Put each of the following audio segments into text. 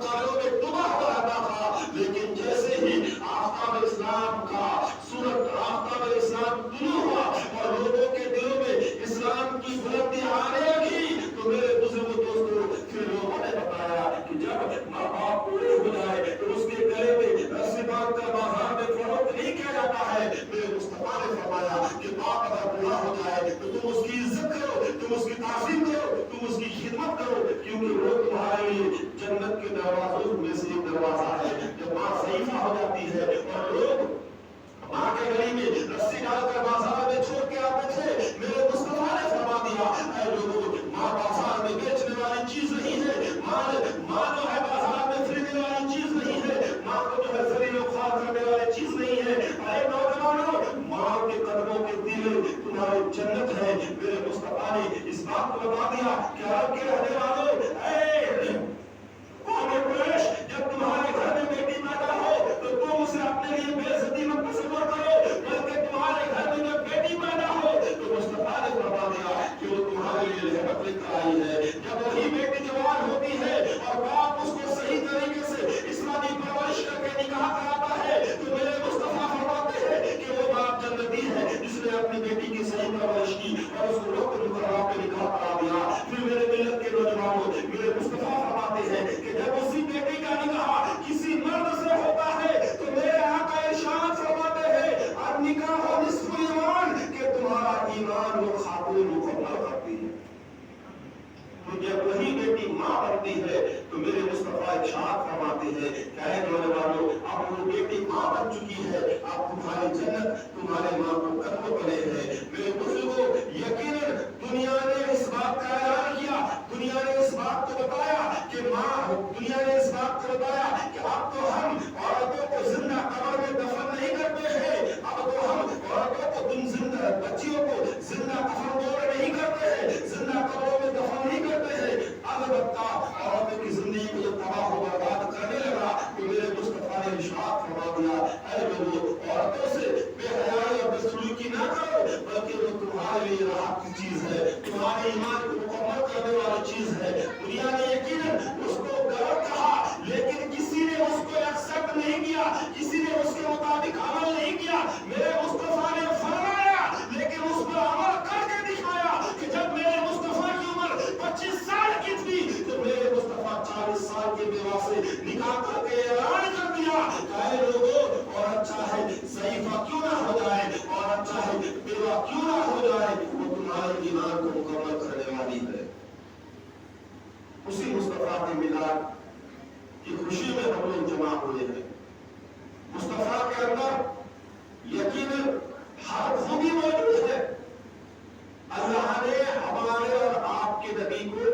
بدکاریوں میں ڈوبا ہوا رہتا تھا، لیکن جیسے ہی آفتاب اسلام کا سورج آفتاب اسلام طلوع ہوا اور لوگوں کے دلوں میں اسلام کی بلندی آنے لگی، تو میرے بزرگ دوستوں پھر لوگوں نے بتایا کہ جب ماں باپ پورے ہو جائے تو اس کے گلے میں رسی باندھ کر بازار میں فروخت نہیں کیا جاتا ہے۔ میرے مصطفیٰ نے فرمایا کہ باپ اگر بوڑھا ہو جائے تو تم اس کی عزت کرو، تم اس کی تعظیم کرو، تم اس کی خدمت کرو، کیونکہ وہ تمہارے لیے جنت کے دروازوں میں سے ایک دروازہ ہے۔ جب ماں ضعیفہ ہو جاتی ہے اور لوگ ماں کے گلی میں رسی ڈال کر بازار میں چھوڑ کے آتے تھے، میرے مصطفیٰ نے فرما دیا اے لوگوں، ماں بازار میں بیچنے والی چیز نہیں ہے، ماں جو ہے بازار میں خریدنے والی چیز نہیں ہے، ماں کو جو ہے ذلیل و خوار کرنے والی چیز نہیں ہے۔ اے نوجوانوں، ماں کے قدموں کے دیوے تمہاری جنت ہے۔ میرے مصطفیٰ نے اس بات کو بتا دیا کہ عرب کے رہنے والوں، اے قوم قریش، جب تمہارے گھر میں بیٹی پیدا ہو تو تم اسے اپنے لیے بے عزتی مت تصور کرو، بلکہ تمہارے گھر میں جب بیٹی پیدا ہو تو مصطفیٰ نے فرما دیا کہ وہ تمہارے لیے رحمت لے کر آئی ہے۔ جب وہی بیٹی جوان ہوتی ہے اور باپ اس کو صحیح طریقے سے اسلامی پرورش کر کے نکاح کراتا ہے تو میرے مصطفیٰ فرماتے ہیں کہ وہ باپ جنتی ہے جس نے اپنی بیٹی کی صحیح پرورش کی اور اس کو روک مقررہ پہ نکاح کرا دیا۔ پھر میرے ملت کے نوجوانوں، میرے مصطفیٰ فرماتے ہیں کہ جب اسی بیٹی کا نکاح کسی مرد سے ہوتا ہے تو میرے آقا ارشاد فرماتے ہیں النکاح نصف ایمان، کہ تمہارا ایمان وہ خاتون مکمل کرتی ہے۔ تو جب وہی بیٹی ماں بنتی ہے تو میرے مصطفیٰ ارشاد فرماتے ہیں کہ اے نوجوانوں، اب وہ بیٹی ماں بن چکی ہے، اب تمہاری جنت تمہارے ماں کو قدم پڑے ہے۔ میرے بزرگوں، یقیناً دنیا نے اس بات کا اعلان کیا، دنیا نے اس بات کو بتایا کہ دنیا نے اس بات کو بتایا کہ اب تو ہم عورتوں کو زندہ قبر میں دفن نہیں کرتے ہیں، اب تو ہم عورتوں کو بچیوں کو زندہ قبر میں نہیں کرتے ہیں، زندہ قبروں میں دفن نہیں کرتے ہیں۔ البتہ عورتوں کی زندگی کو جب تباہ و برباد کرنے لگا تو میرے مصطفیٰ نے ارشاد فرما دیا اے لوگوں، عورتوں سے بے حیائی اور بدسلوکی نہ کرو، بلکہ وہ تمہارے لیے راحت کی چیز ہے، تمہارے ایمان کو مکمل کرنے والی چیز ہے۔ دنیا نے یقیناً اس کو غلط کہا، لیکن کسی نے اس کو ایکسپٹ نہیں کیا، کسی نے اس کے مطابق عمل نہیں کیا۔ میرے مصطفیٰ نے فرمایا لیکن اس پر عمل کر کے دکھایا کہ جب میرے مصطفیٰ کی عمر 25 سال کی تھی تو میرے مصطفیٰ 40 سال کے بیوہ سے نکاح کر کے اعلان کر دیا کہ اے لوگوں، عورت چاہے ضعیفہ کیوں نہ ہو جائے، عورت چاہے بیوہ کیوں نہ ہو جائے، وہ تمہارے ایمان کو مکمل کرنے والی ہے۔ اسی مصطفیٰ کے میلاد کی خوشی میں ہم لوگ جمع ہوئے ہیں۔ مصطفیٰ کے اندر یقیناً ہر خوبی موجود ہے۔ اللہ نے ہمارے اور آپ کے نبی کو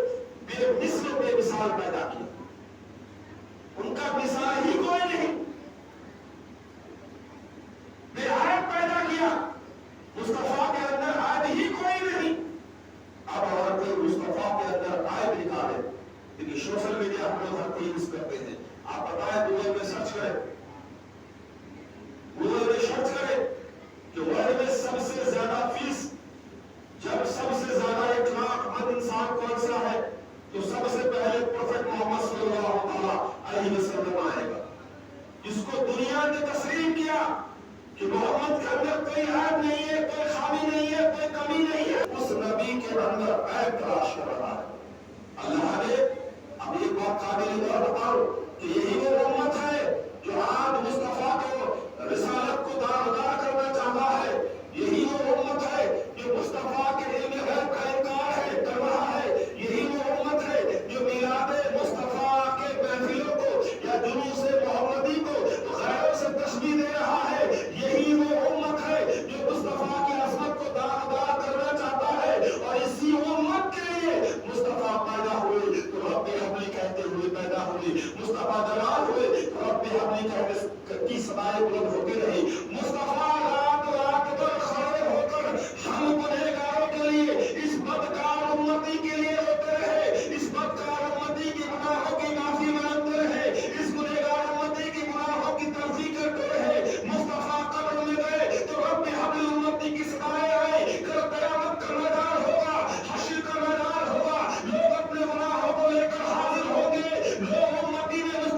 بے مثل بے مثال پیدا کیا، ان کا مثال ہی کوئی نہیں، بے عیب پیدا کیا۔ مصطفیٰ کے اندر عیب ہی کوئی نہیں۔ اب عورتیں مصطفیٰ کے اندر عیب نکالے، لیکن سوشل میڈیا ہم لوگ ہر کوئی یوز کرتے ہیں۔ آپ بتائیں گوگل میں سرچ کریں، گوگل میں سرچ کریں کہ ورلڈ میں سب سے زیادہ فیس، جب سب سے زیادہ 1 لاکھ مند انسان کون سا ہے تو سب سے پہلے پروفیٹ محمد صلی اللہ علیہ وسلم آئے گا، جس کو دنیا نے تسلیم کیا کہ محمد کے اندر کوئی عیب نہیں ہے، کوئی خامی نہیں ہے، کوئی کمی نہیں ہے۔ اس نبی کے اندر عیب تلاش کر رہا ہے۔ اللہ نے اب ایک بات قابل غور بتاؤ کہ یہی وہ امت ہے جو آج مصطفیٰ کو رسالت کو داغدار کرنا چاہتا ہے، یہی وہ امت ہے جو مصطفیٰ کے علم غیب کا انکار ہے کر رہا ہے، یہی وہ امت ہے جو میلاد مصطفیٰ کے محفلوں کو یا جلوس محمدی کو غیروں سے تشبیہ دے رہا ہے، یہی وہ امت ہے جو مصطفیٰ کی عظمت کو داغدار کرنا چاہتا ہے۔ اور اسی امت کے لیے مصطفیٰ پیدا ہوئے تو رب حبلی کہتے ہوئے پیدا ہوئے، مصطفیٰ جلال ہوئے تو رب حبلی کہتے کی صدائیں بلند ہوتی رہی۔ مصطفیٰ رات رات پر کھڑے ہو کر ہم گنہگاروں کے لیے، اس بدکار امتی کے لیے روتے رہے، اس بدکار امتی کی گناہوں کی معافی مانگتے رہے، اس گنہگار امتی کی گناہوں کی تلافی کرتے رہے۔ مصطفیٰ قبر میں گئے تو رب حبلی امتی کی صدائیں آئیں، کل قیامت کا میدان ہوگا، حشر کا میدان ہوگا، لوگ اپنے گناہوں کو لے کر حاضر ہوں گے، لوگ امتی میں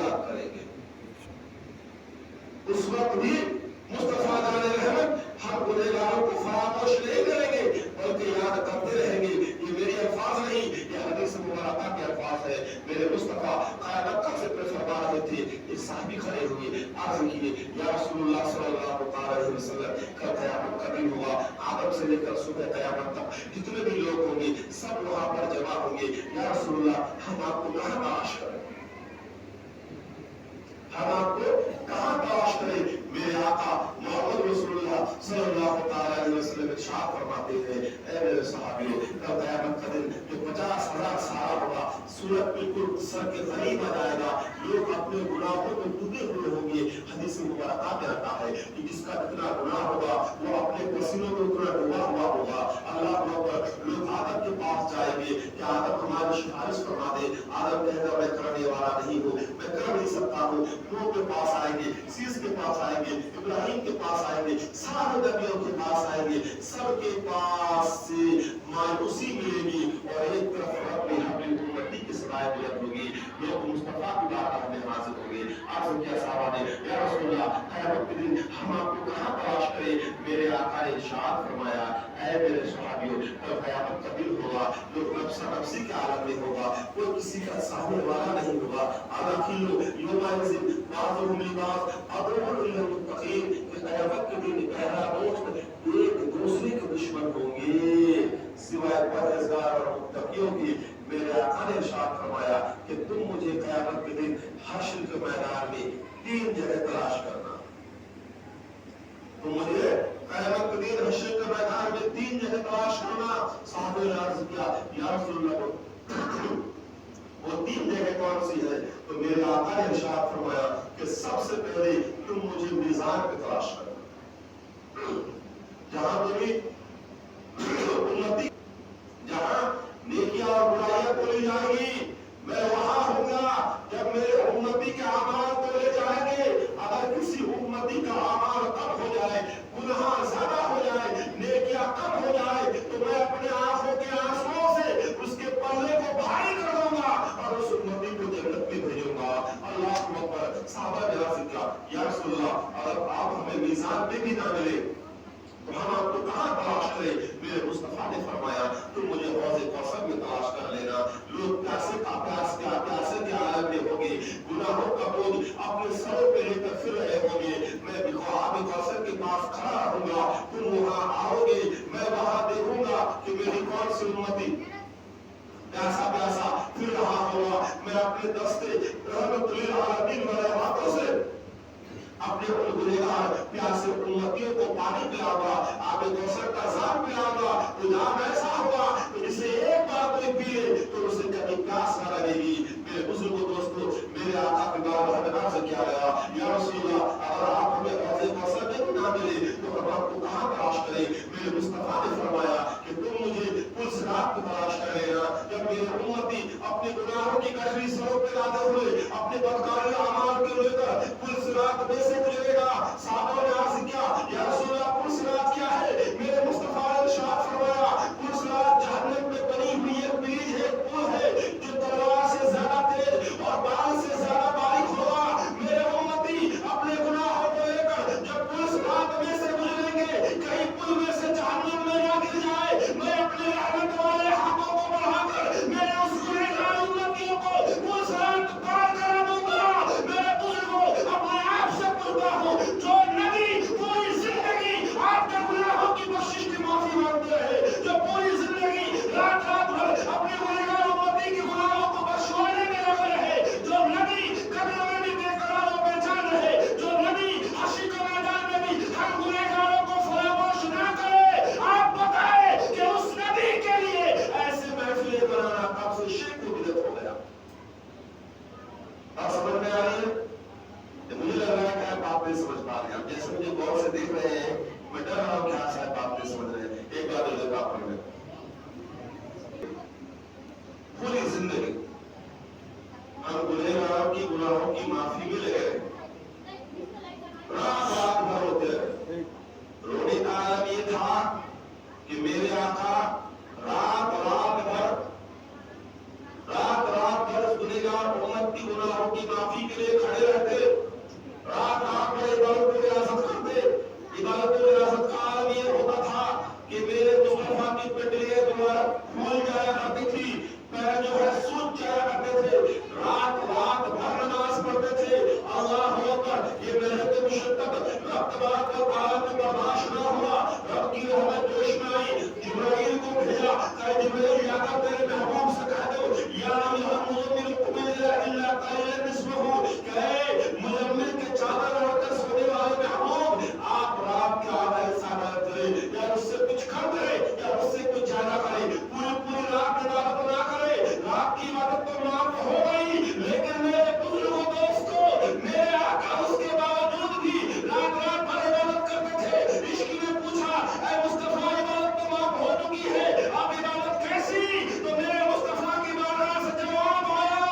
याद करेंगे। उस वक्त भी मुस्तफा जाने रहमत हम गुनहगारों को फरामोश नहीं करेंगे, बल्कि याद करते रहेंगे। ये मेरे अल्फाज नहीं, ये हदीस मुबारक के अल्फाज है। मेरे मुस्तफा क़यामत का ज़िक्र फरमा रहे थे, एक साहबी खड़े हुए, अर्ज़ किए, या रसूलुल्लाह सल्लल्लाहु अलैहि वसल्लम, कल क़यामत का दिन होगा, आदम से लेकर सुबह क़यामत तक जितने भी लोग होंगे सब वहां पर जमा होंगे। या रसूलुल्लाह, हम आपको कहां तलाश करें, हम आपको कहां तलाश करें? मेरे आका मोहम्मद रसूलुल्लाह सल्लल्लाहु अलैहि वसल्लम इरशाद फरमाते हैं, ऐ मेरे सहाबियों, कल क़यामत का दिन जो 50,000 साल होगा, सूरज बिल्कुल सर के करीब आ जाएगा, लोग अपने गुनाहों में डूबे हुए होंगे। हदीस मुबारक में आता है कि जिसका जितना गुनाह होगा वो अपने पसीनों में उतना डूबा हुआ होगा। अल्लाह अकबर, लोग आदम के पास जाएंगे कि आदम हमारी सिफारिश फरमा दे। आदम कहेगा मैं करने वाला नहीं हूँ, मैं कर नहीं सकता हूँ। नूह के पास आएंगे, शीश के पास आएंगे, इब्राहिम के पास आएंगे, सारे नबियों के पास आएंगे, सबके पास से मायूसी मिलेगी और एक तरफ रब्बी हबली उम्मती की सदाए बुलंद होगी। लोग मुस्तफा की बात में हाजिर होंगे। अर्ज़ किया साहबा ने, या रसूलल्लाह, क़यामत के दिन हम आपको कहां तलाश करें? मेरे आका ने इरशाद फरमाया, ऐ मेरे सहाबियों, कल क़यामत का दिन होगा, लोग नफ्सा नफ्सी के आलम में होगा, कोई किसी का सामने वाला नहीं होगा। अलाखिलो यौमाइज़िन बाज़ुहुम लिबास अदुव्वुन लिल मुत्तक़ीन, क़यामत के दिन पहला दोस्त एक दूसरे के दुश्मन होंगे सिवाय परहेज़गार और मुत्तकियों की। मेरे आका ने इरशाद फरमाया कि तुम मुझे क़यामत के दिन हश्र के मैदान में 3 जगह तलाश करना। तुम मुझे क़यामत के दिन हश्र के मैदान में 3 जगह तलाश करना। साहबे ने अर्ज़ किया, या रसूलल्लाह, वो 3 जगह कौन सी है? तो मेरे आका ने इरशाद फरमाया कि सबसे पहले तुम मुझे मीज़ान पे तलाश करना, जहां मेरी उम्मती, जहां नेकियां और बुराइयां तोली जाएगी, मैं वहां होऊंगा। जब मेरे उम्मती के अमाल तोले जाएंगे, अगर किसी उम्मती का अमाल कम हो जाए, गुनाह ज्यादा हो जाए, नेकियां कम हो जाए, तो मैं अपने आंखों के आंसुओं से उसके पल्ले को भारी कर दूंगा और उस उम्मती को जन्नत में भेजूंगा। अल्लाह अकबर। साहबा ने अर्ज़ किया, या रसूलल्लाह, अगर आप हमें मीज़ान पे भी ना मिले तो हम आपको कहां तलाश करें? मेरे मुस्तफा ने फरमाया, तुम मुझे हौज़ कौसर में तलाश कर लेना। लोग प्यासे के आलम में होंगे, गुनाहों का बोझ अपने सरों पे लेकर फिर रहे होंगे। मैं बिख्वाब कौसर के पास खड़ा रहूंगा, तुम वहां आओगे, मैं वहां देखूंगा कि मेरी कौन सी उम्मती प्यासा प्यासा फिर रहा होगा। मैं अपने दस्ते रहमतुल लिल आलमीन वाले हाथों से अपने उन गुनहगार प्यासे उम्मतियों को पानी पिलाऊंगा, आबे कौसर का जाम पिलाऊंगा। तो जाम ऐसा होगा कि जिसे एक बार कोई पिए तो उसे कभी प्यास न लगेगी। मेरे बुजुर्गों, दोस्तों, मेरे आका के बारे में अर्ज़ किया गया, या रसूलल्लाह, अगर आप हमें हौज़ कौसर में ना मिले तो हम आपको कहां तलाश करें? मेरे मुस्तफा ने फरमाया कि तुम मुझे पुल सिरात पे तलाश कर लेना। जब मेरे उम्मती अपने गुनाहों की कचरी सरों पे लादे हुए अपने बदकारी अमाल को लेकर पुल सिरात में से गुजरेगा। साहबों ने अर्ज़ किया, या रसूलल्लाह, पुल सिरात क्या है? मेरे मुस्तफा ने इरशाद फरमाया, पुल सिरात जहन्नम में बनी हुई एक ब्रिज है, पुल है जो तलवार से ज्यादा तेज और बाल से ज्यादा बारीक होगा। मेरे उम्मती अपने गुनाहों को लेकर जब पुल सिरात में से गुजरेंगे, कहीं पुल में से जहन्नम में ना गिर जाए, मैं अपने रहमत वाले हाथों को बढ़ाकर मेरे उस गुनहगार उम्मतियों को पुल सिरात पार करा दूंगा। मेरे बुजुर्गों, अपने आप से पूछता हूं, जो नबी पूरी जिंदगी आपके गुनाहों की बख्शिश की माफी मांगते हैं, जो पूरी जिंदगी रात रात भर अपने गुनहगार उम्मती के गुनाहों को बख्शवाने में लगे रहे, जो नबी कब्र में भी बेकरार और बेचैन रहे, जो नबी हश्र के मैदान में भी हम गुनहगारों को फरामोश ना करे, आप बताएं कि उस नबी के लिए ऐसे महफिलें बनाना कब से शिर्क को बिदअत हो गया? आप समझ में आ रही है? मुझे लग रहा है कि आप बात नहीं समझ पा रहे हैं। जैसे मुझे गौर से देख रहे हैं, मैं डर रहा हूं कि आप शायद बात नहीं समझ रहे हैं। एक बार और जगह पढ़ लें। पूरी जिंदगी हम गुनहगारों की गुनाहों की माफी में लगे रहे, रात रात भर होते रहे। रोने का आलम ये था कि मेरे आका रात रात भर उस गुनहगार उम्मत की गुनाहों की माफी के लिए तबारक व तआला को बर्दाश्त न हुआ, रब की रहमत जोश में आई, जिब्राइल को भेजा, कहा जिब्राइल जाकर तेरे महबूब से कह दो या अय्युहल मुज़म्मिल कुम इल्ला क़लीलन निस्फ़हू, कहे मुज़म्मिल के चादर ओढ़कर सोने वाले महबूब आप रात के आधा हिस्सा इबादत करें, या उससे कुछ कम करें या उससे कुछ ज्यादा करें, पूरी रात इबादत ना करें। रात की इबादत तो माफ हो गई, लेकिन मेरे बुजुर्गों दोस्तों, मेरे आका उसके बावजूद भी रात रात भर इबादत करते थे। इश्क ने पूछा, ऐ मुस्तफा इबादत तो माफ हो चुकी है, अब इबादत कैसी? तो मेरे मुस्तफा की बारगाह से जवाब आया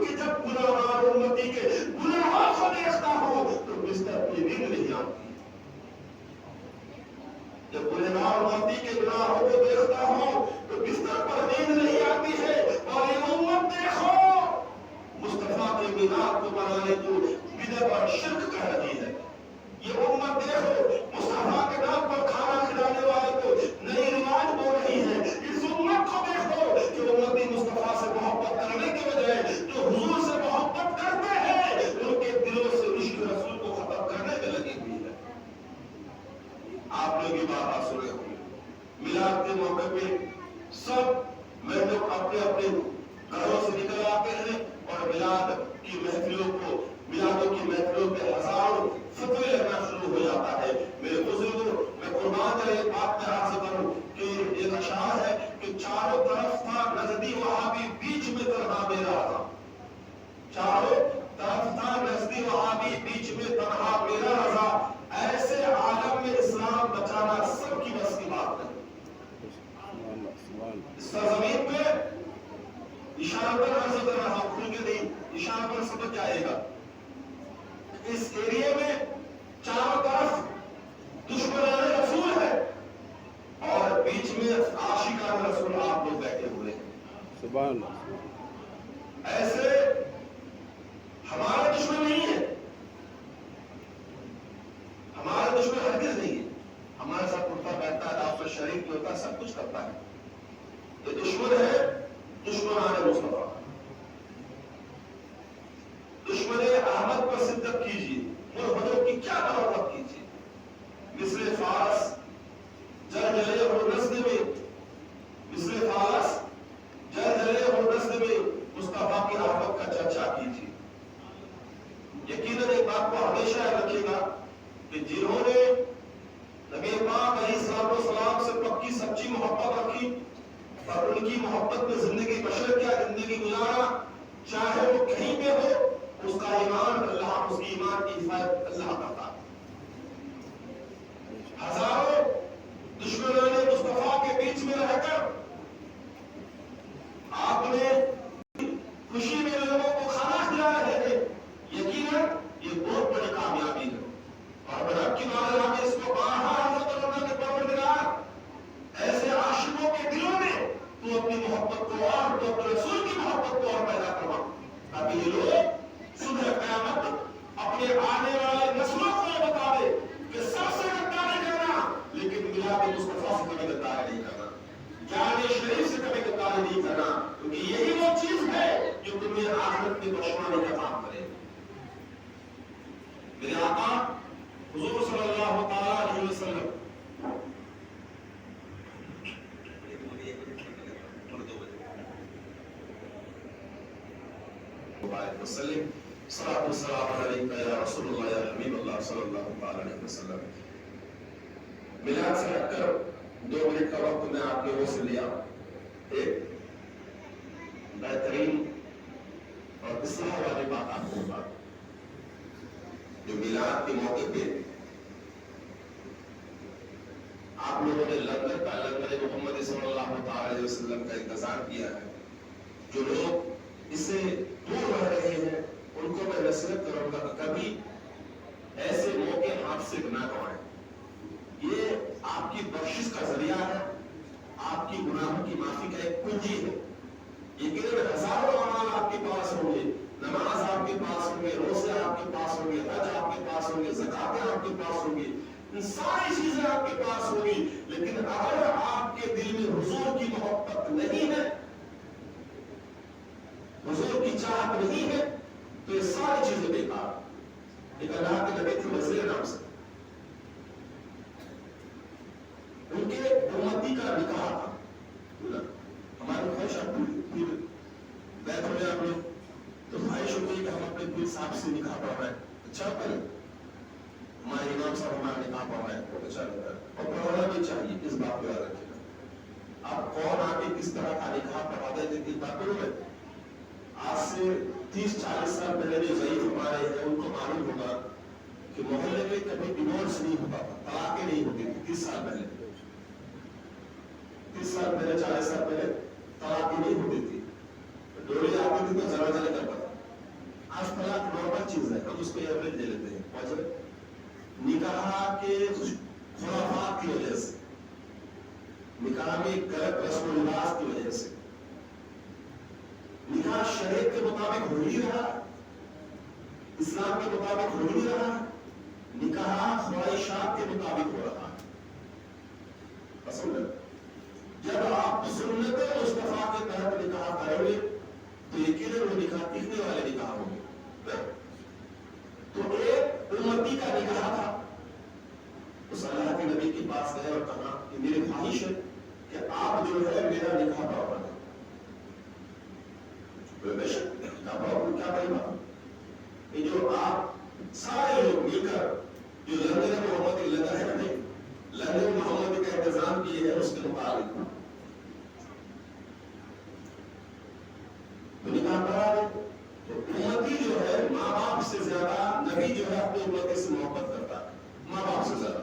कि जब गुनाहगार उम्मती के गुनाहों को देखता हूं तो बिस्तर पे नींद नहीं आती। जब गुनाहगार उम्मती के गुनाहों को देखता हूं तो बिस्तर पर नींद नहीं आती है। और ये उम्मत देखो, मुस्तफा के मीलाद को मनाने को बिदअत और शिर्क कह रही है। ये उम्मत देखो, मुस्तफा के नाम पर खाना खिलाने वाले को नई रिवाज बोल रही है। इस उम्मत को देखो कि उम्मती मुस्तफा से मोहब्बत करने के बजाय जो हुजूर से मोहब्बत करते हैं, उनके दिलों से इश्क रसूल को खत्म करने में लगी हुई है। आप लोग ये बात सुने होंगे, मिलाद के मौके पे सब मैं लोग अपने अपने घरों से निकल आते हैं और मिलादों की महफिलों पे हजारों फतवे लगना शुरू हो जाता है। मेरे बुजुर्गों, मैं कुर्बान जाए एक बात में आपसे करूं कि एक अशार है कि चारों तरफ था नजदी वहाबी, बीच में तन्हा मेरा था। चारों तरफ था नजदी वहाबी, बीच में तन्हा मेरा रजा। ऐसे आलम में इस्लाम बचाना सबकी बस की बात है। इस जमीन पे इशारा पर अर्ज कर रहा हूं, खुल के नहीं, इशारा पर समझ जाएगा। इस एरिया में चारों तरफ दुश्मनान रसूल है और बीच में आशिकान रसूल आप लोग बैठे हुए हैं। सुभान अल्लाह। ऐसे हमारा दुश्मन नहीं है, हमारा दुश्मन हरगिज नहीं है। हमारे साथ उठता बैठता है, आपसे शरीक भी होता है, सब कुछ करता है। ये दुश्मन है दुश्मनान मुस्तफा। दुश्मन अहमद पर सिद्दत कीजिए, मुहम्मद की क्या बराबत कीजिए। मिस्र फारस जलजले और नस्ल में, मिस्र फारस जलजले और नस्ल में मुस्तफा की अहमद का चर्चा कीजिए। यकीनन एक बात को हमेशा याद रखिएगा कि जिन्होंने नबी पाक अलैहिस्सलाम से पक्की सच्ची मोहब्बत रखी और उनकी मोहब्बत में जिंदगी बशर क्या जिंदगी गुजारा, चाहे वो कहीं पे हो, उसका ईमान अल्लाह, उसकी ईमान की हिफाजत अल्लाह करता है। हजारों दुश्मनाने मुस्तफा के बीच में रहकर आपने खुशी में लोगों को खाना खिला रहे थे। यकीनन ये बहुत बड़ी कामयाबी है और रब की बारगाह में इसको बारहा अर्ज करना कि परवरदिगार ऐसे आशिकों के दिलों में तू अपनी मोहब्बत को और तो अपने रसूल की मोहब्बत को और पैदा करवा, ताकि ये लोग सुबह क़यामत अपने आने वाले नस्लों को ये बता दे कि सबसे गद्दारी करना, लेकिन मिलाद मुस्तफा से कभी गद्दारी नहीं करना, जाने शरीफ से कभी गद्दारी नहीं करना, क्योंकि यही वो चीज है जो तुम्हें आखिरत में बख्शवाने का काम करे। मेरे आका हुजूर सल्लल्लाहु अलैहि वसल्लम मिलाद से हटकर 2 मिनट का वक्त मैं आप लोगों से लिया। एक बेहतरीन और इस्लाह वाली बात आपको बता, जो मिलाद के मौके पे आप लोगों ने लंगर मोहम्मद सल्लल्लाहु अलैहि वसल्लम का इंतजार किया है। जो लोग इससे दूर रह रहे हैं उनको मैं नसीहत करूंगा कि कभी ऐसे मौके हाथ से ना गवाएं। ये आपकी बख्शिश का जरिया है, आपकी गुनाहों की माफी का एक कुंजी है। यकीनन हजारों अमाल आपके पास होंगे, नमाज आपके पास होंगे, रोजे आपके पास होंगे, हज आपके पास होंगे, ज़कात आपके पास होंगी, सारी चीजें आपके पास होंगी, लेकिन अगर आपके दिल में हुजूर की मोहब्बत नहीं है, हुजूर की चाहत नहीं है, तो ये सारी चीजें बेकार। एक अल्लाह के नबी थे वज़ीर नाम से, उम्मती का निकाह था। हमारी ख्वाहिश फिर बैठ हो आप लोग तो ख्वाहिश होती है कि हम अपने पीर साहब से निकाह पढ़ रहे हैं, अच्छा करें। हमारे इमाम साहब हमारा निकाह पढ़ रहे हैं, बहुत अच्छा लगता है और पढ़ाना भी चाहिए। इस बात को याद रखिएगा। आप कौन आके किस तरह का निकाह पढ़ा देते इस बात को में आज से 30-40 साल पहले जो ज़ईफ हमारे हैं उनको मालूम होगा कि मोहल्ले में कभी डिवोर्स नहीं होता था, तलाकें नहीं होती थी। 30 साल पहले 40 साल पहले तलाक नहीं होती थी, डोली आती थी तो जरा जरा करता था। आज तलाक नॉर्मल चीज है, हम उसको एवरेज दे लेते हैं। निकाह के खुराफात की वजह से, निकाह में गलत रस्म रिवाज की वजह से, निकाह शरीयत के मुताबिक हो ही रहा, इस्लाम के मुताबिक हो ही रहा, निकाह ख्वाहिशात के मुताबिक हो रहा। पसंद है जब आप सुन्नत मुस्तफा के तहत निकाह करोगे तो यकीनन वो निकाह टिकने वाले निकाह होंगे। तो एक उम्मती का निकाह था, उस अल्लाह के नबी के पास गए और कहा कि मेरी ख्वाहिश है कि आप जो है मेरा निकाह पढ़वा दें। बेशक क्या बड़ी बात, ये जो आप सारे लोग मिलकर जो लंगर मोहम्मद लगा है नहीं, लंगर मोहम्मद का इंतजाम किए है उसके मुताबिक तो निकाह करा दे। तो उम्मती जो है माँ बाप से ज्यादा, नबी जो है अपने उम्मती से मोहब्बत करता है माँ बाप से ज्यादा।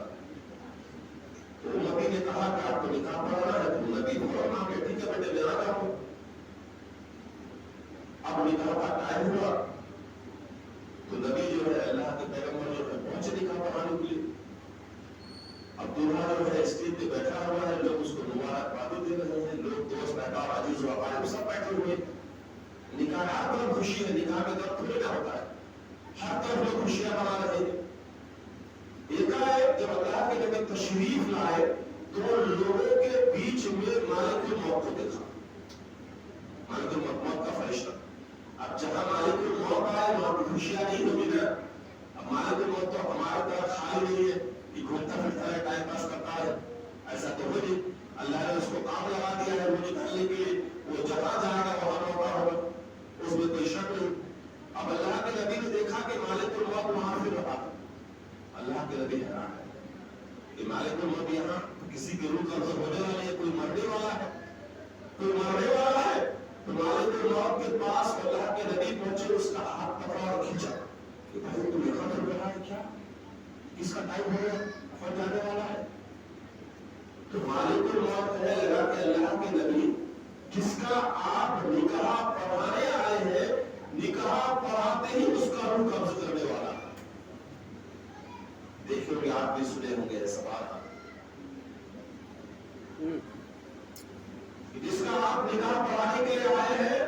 तो उम्मती ने कहा कि आपको निकाह पढ़ाना है, तो नबी फौरन आके ठीक है बेटे मेरा काम हो। अब निकाह का टाइम हुआ तो नबी जो है अल्लाह के पैगंबर जो है पहुंचे निकाह पढ़ाने के लिए। अब दूल्हा जो है स्टेज पे बैठा हुआ है, लोग उसको मुबारकबादी दे रहे हैं, लोग दोस्त अहबाब अजीज व अकारीब सब बैठे हुए। निकाह हर तरफ खुशी है, निकाह में दर्द थोड़ी ना होता है, हर तरफ लोग खुशियां मना रहे हैं। एकाएक जब अल्लाह के नबी तशरीफ लाए तो लोगों के बीच में मालिकुल मौत को देखा। मालिकुल मौत का फरिश्ता, अब जहां मालिकुल मौत आए वहां की खुशियां नहीं होगी ना। अब मालिकुल मौत तो हमारे तरफ खाली नहीं है कि घूमता फिरता है, टाइम पास करता है, ऐसा तो हो नहीं। अल्लाह ने उसको काम लगा दिया है वो निकालने के लिए, वो जहां जाएगा वहां मौका होगा, उसमें कोई शक नहीं। अब अल्लाह के नबी ने देखा कि मालिकुल मौत वहां फिर रहा। अल्लाह के नबी हैरान है कि मालिकुल मौत यहाँ किसी के रूह कब्ज होने वाले है, कोई मरने वाला है, कोई मरने वाला है। तो मालिकुल मौत के पास अल्लाह के नबी पहुंचे, उसका हाथ पकड़ा और खींचा कि भाई तुम यहाँ चल रहा है क्या, किसका टाइम हो गया, फट जाने वाला है। तो मालिकुल मौत कहने लगा कि अल्लाह के नबी जिसका आप निकाह पढ़ाने आए हैं, निकाह पढ़ाते ही उसका रूह कब्ज करने वाला है। देखिए होंगे, आप भी सुने होंगे ऐसा बात, जिसका आप निकाह पढ़ाने के लिए आए हैं,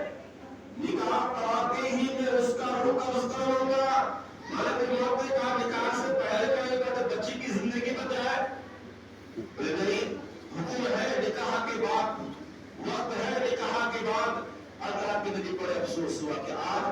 निकाह पढ़ाते ही मैं उसका रूह कब्ज करूंगा। मालिकुल मौत ने कहा निकाह से पहले तो बच्ची की जिंदगी बच जाए, नहीं, हुक्म है निकाह के बाद, वक्त है निकाह के बाद। अल्लाह के नबी बड़े अफसोस हुआ कि आज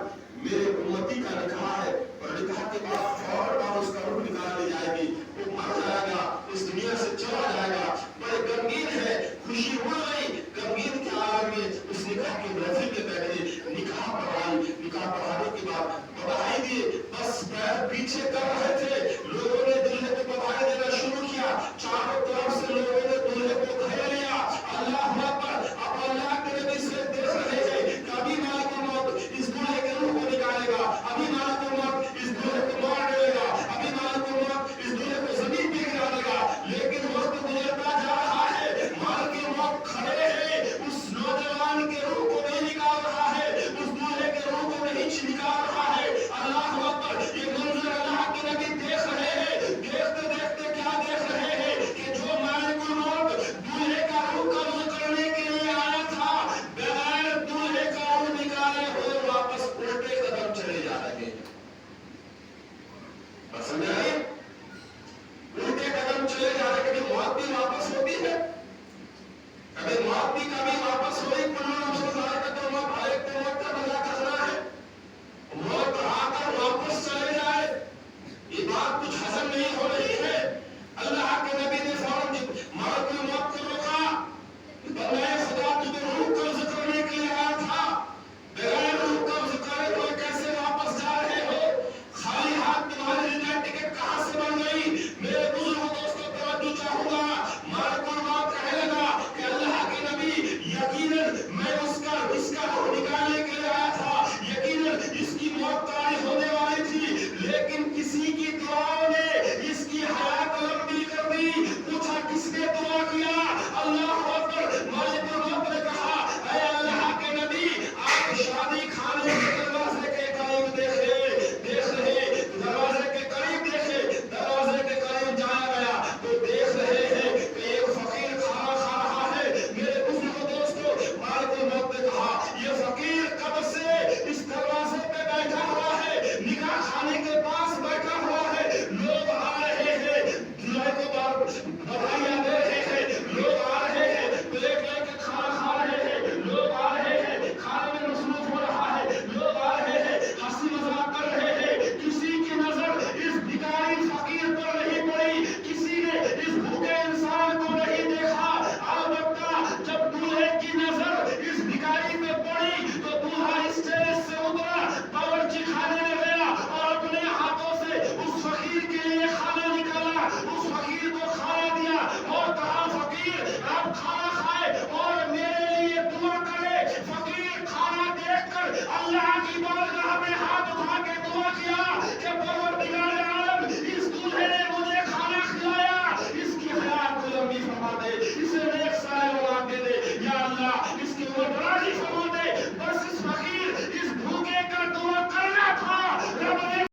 मेरे उम्मती का निकाह है और निकाह के बाद फौरन उसका रूह निकाल ली जाएगी, वो मर जाएगा, इस दुनिया से चला जाएगा। बड़े गमगीन है, खुशी हो गई, गमगीन के आलम में उस निकाह की महफिल में बैठे, निकाह पढ़ाई, निकाह पढ़ाने के बाद बधाई दिए, बस पैर पीछे कर रहे थे, लोगों ने दूल्हे को बधाई देना शुरू किया, चारों तरफ से लोगों ने दूल्हे को घेर लिया। अल्लाह अकबर, अब अल्लाह के नबी से देख रहे हैं कभी मालिकुल मौत इस दूल्हे के रूह को निकालेगा, अभी मालिकुल मौत इस दूल्हे को मार देगा, अभी मालिकुल मौत इस दूल्हे को जमीन पे गिरा देगा। लेकिन वक्त गुजरता जा रहा है, मालिकुल मौत खड़े हैं, उस नौजवान के रूह को नहीं निकाल रहा है, उस दूल्हे के रूह को नहीं निकाल रहा है। अल्लाह अकबर, ये मंजर अल्लाह के नबी देख रहे हैं। देखते देखते क्या देख रहे हैं कि जो मालिकुल मौत दूल्हे का रूह कब्ज करने के लिए आया था, बगैर दूल्हे का रूह निकाले हुए वापस उल्टे कदम चले जा रहे हैं। समझा?